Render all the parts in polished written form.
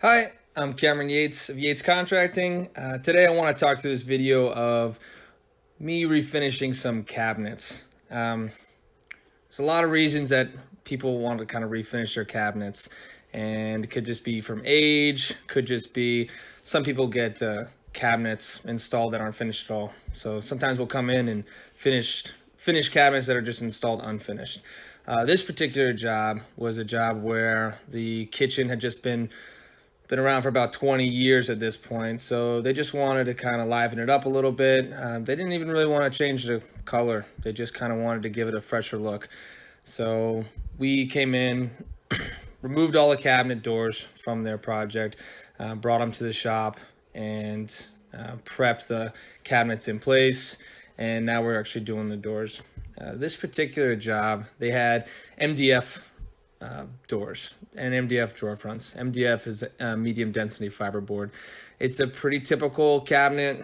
Hi, I'm Cameron Yates of Yates Contracting. Today I want to talk through this video of me refinishing some cabinets. There's a lot of reasons that people want to kind of refinish their cabinets, and it could just be from age, could just be some people get cabinets installed that aren't finished at all. So sometimes we'll come in and finish cabinets that are just installed unfinished. This particular job was a job where the kitchen had just been around for about 20 years at this point, so they just wanted to kind of liven it up a little bit. They didn't even really want to change the color. They just kind of wanted to give it a fresher look. So we came in, removed all the cabinet doors from their project, brought them to the shop, and prepped the cabinets in place, and now we're actually doing the doors. This particular job, they had MDF doors and MDF drawer fronts. MDF is medium density fiberboard. It's a pretty typical cabinet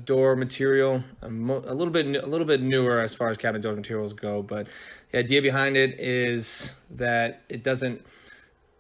door material, a little bit newer as far as cabinet door materials go, but the idea behind it is that it doesn't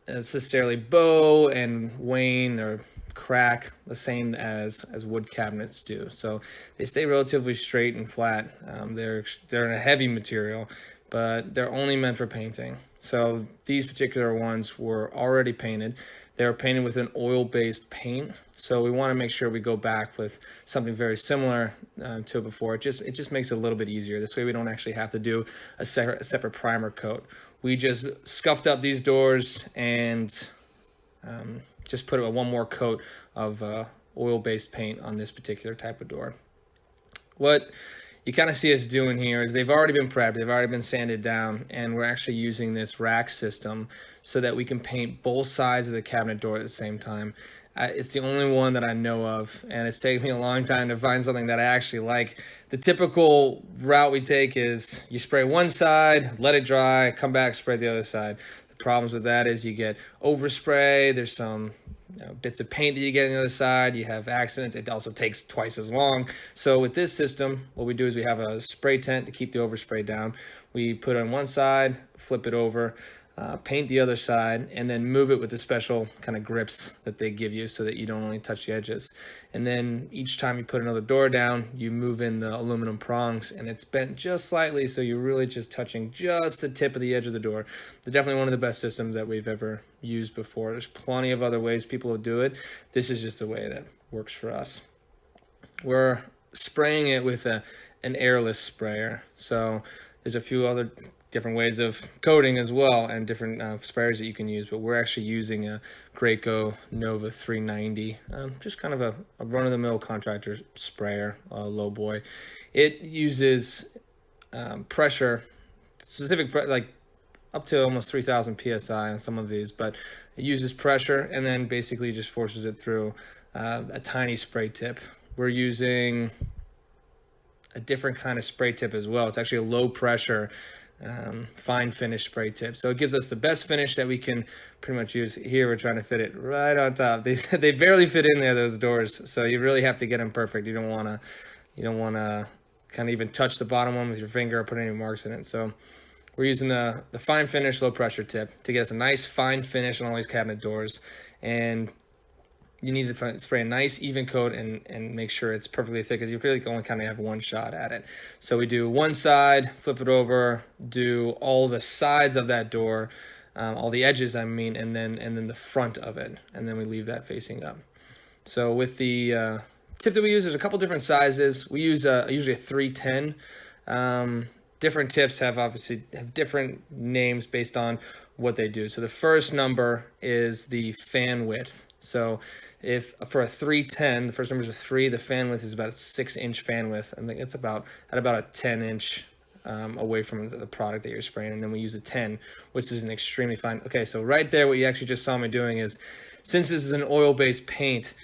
necessarily bow and wane or crack the same as wood cabinets do. So they stay relatively straight and flat. They're in a heavy material, but they're only meant for painting. So these particular ones were already painted. They were painted with an oil-based paint. So we want to make sure we go back with something very similar to it before. It just makes it a little bit easier. This way we don't actually have to do a separate primer coat. We just scuffed up these doors and just put one more coat of oil-based paint on this particular type of door. What you kind of see us doing here is they've already been prepped, they've already been sanded down, and we're actually using this rack system so that we can paint both sides of the cabinet door at the same time. It's the only one that I know of, and it's taken me a long time to find something that I actually like. The typical route we take is you spray one side, let it dry, come back, spray the other side. The problems with that is you get overspray, there's some bits of paint that you get on the other side, you have accidents, it also takes twice as long. So with this system, what we do is we have a spray tent to keep the overspray down. We put it on one side, flip it over, paint the other side, and then move it with the special kind of grips that they give you so that you don't only touch the edges. And then each time you put another door down, you move in the aluminum prongs, and it's bent just slightly, so you're really just touching just the tip of the edge of the door. They're definitely one of the best systems that we've ever used before. There's plenty of other ways people will do it. This is just the way that works for us. We're spraying it with an airless sprayer, so there's a few other different ways of coating as well, and different sprayers that you can use, but we're actually using a Graco Nova 390, just kind of a run-of-the-mill contractor sprayer, low boy. It uses pressure, like up to almost 3,000 psi on some of these, but it uses pressure and then basically just forces it through a tiny spray tip. We're using a different kind of spray tip as well. It's actually a low pressure fine finish spray tip, so it gives us the best finish that we can pretty much use. Here we're trying to fit it right on top. They barely fit in there, those doors, so you really have to get them perfect. You don't want to kind of even touch the bottom one with your finger or put any marks in it. So we're using the fine finish low pressure tip to get us a nice fine finish on all these cabinet doors. And you need to spray a nice even coat and make sure it's perfectly thick, because you really only kind of have one shot at it. So we do one side, flip it over, do all the sides of that door, all the edges I mean, and then the front of it, and then we leave that facing up. So with the tip that we use, there's a couple different sizes. We use usually a 310. Different tips have different names based on what they do. So the first number is the fan width. So if for a 310, the first number is a 3, the fan width is about a 6-inch fan width. I think it's about a 10-inch away from the product that you're spraying. And then we use a 10, which is an extremely fine. Okay, so right there, what you actually just saw me doing is, since this is an oil-based paint,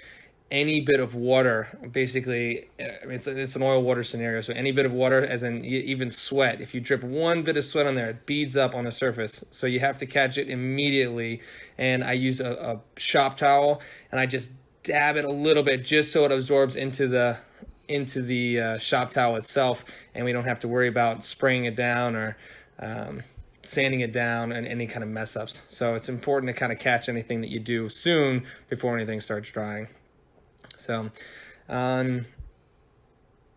any bit of water, basically, it's an oil water scenario. So any bit of water, as in even sweat, if you drip one bit of sweat on there, it beads up on the surface. So you have to catch it immediately. And I use a shop towel, and I just dab it a little bit just so it absorbs into the shop towel itself, and we don't have to worry about spraying it down or sanding it down and any kind of mess ups. So it's important to kind of catch anything that you do soon before anything starts drying. So on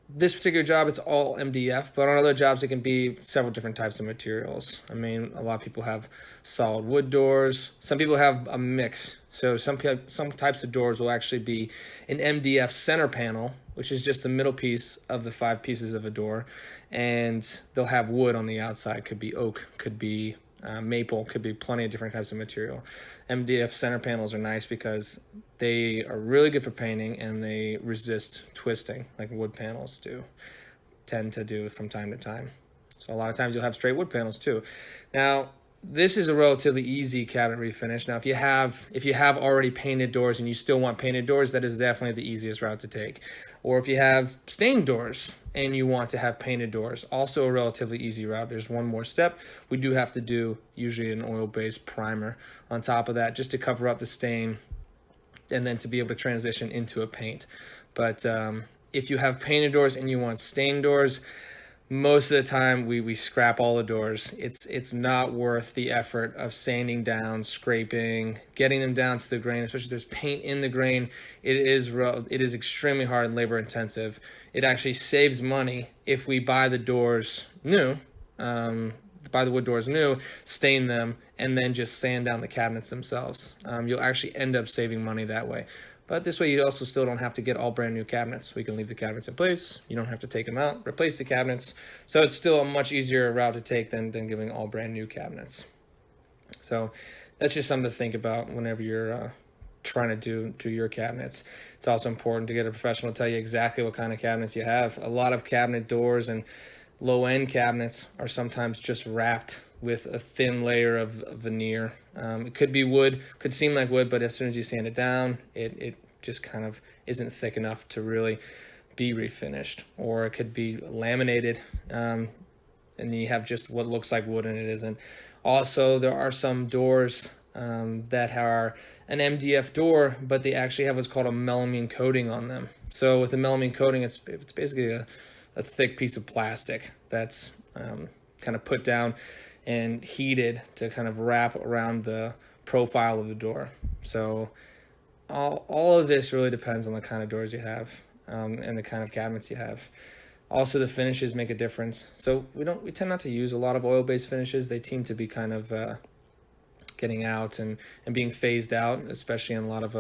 this particular job, it's all MDF, but on other jobs, it can be several different types of materials. I mean, a lot of people have solid wood doors. Some people have a mix. So some types of doors will actually be an MDF center panel, which is just the middle piece of the 5 pieces of a door, and they'll have wood on the outside. Could be oak, could be maple, could be plenty of different types of material. MDF center panels are nice because they are really good for painting and they resist twisting like wood panels tend to do from time to time. So a lot of times you'll have straight wood panels too. Now, this is a relatively easy cabinet refinish. Now, if you have already painted doors and you still want painted doors, that is definitely the easiest route to take. Or if you have stained doors and you want to have painted doors, also a relatively easy route. There's one more step. We do have to do usually an oil-based primer on top of that just to cover up the stain and then to be able to transition into a paint. But if you have painted doors and you want stained doors, most of the time we scrap all the doors. It's not worth the effort of sanding down, scraping, getting them down to the grain, especially if there's paint in the grain. It is extremely hard and labor intensive. It actually saves money if we buy the doors new, buy the wood doors new, stain them, and then just sand down the cabinets themselves. You'll actually end up saving money that way. But this way you also still don't have to get all brand new cabinets. We can leave the cabinets in place. You don't have to take them out, replace the cabinets. So it's still a much easier route to take than giving all brand new cabinets. So that's just something to think about whenever you're trying to do your cabinets. It's also important to get a professional to tell you exactly what kind of cabinets you have. A lot of cabinet doors and low-end cabinets are sometimes just wrapped with a thin layer of veneer. It could be wood, could seem like wood, but as soon as you sand it down, it just kind of isn't thick enough to really be refinished. Or it could be laminated, and you have just what looks like wood and it isn't. Also, there are some doors that are an MDF door, but they actually have what's called a melamine coating on them. So with the melamine coating, it's basically a thick piece of plastic that's kind of put down and heated to kind of wrap around the profile of the door. So all of this really depends on the kind of doors you have and the kind of cabinets you have. Also, the finishes make a difference. So we tend not to use a lot of oil-based finishes. They seem to be kind of getting out and being phased out, especially in a lot of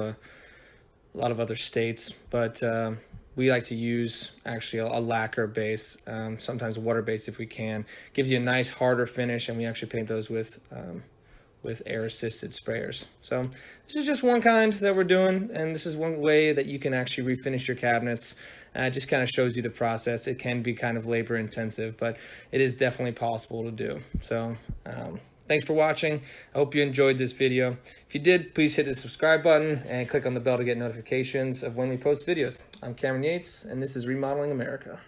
other states. But we like to use actually a lacquer base, sometimes water base if we can. Gives you a nice harder finish, and we actually paint those with air-assisted sprayers. So this is just one kind that we're doing, and this is one way that you can actually refinish your cabinets. It just kind of shows you the process. It can be kind of labor intensive, but it is definitely possible to do. So thanks for watching. I hope you enjoyed this video. If you did, please hit the subscribe button and click on the bell to get notifications of when we post videos. I'm Cameron Yates, and this is Remodeling America.